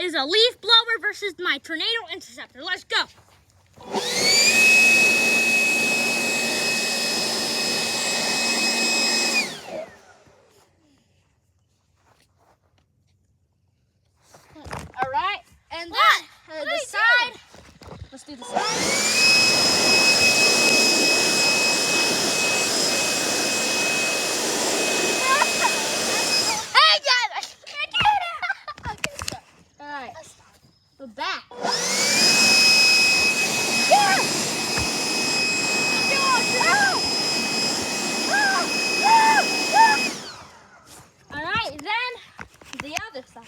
is a leaf blower versus my tornado interceptor. Let's go. All right, and then the side. Let's do the side. The back. Yeah! All right, then the other side.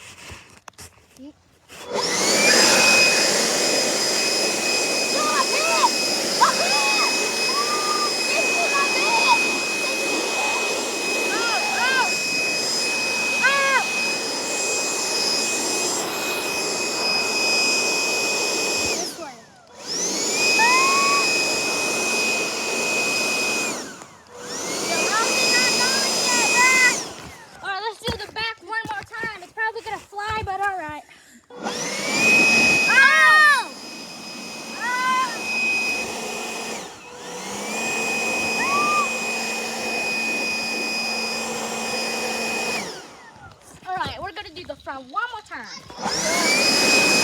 But all right. Oh! All right, we're gonna do the front one more time.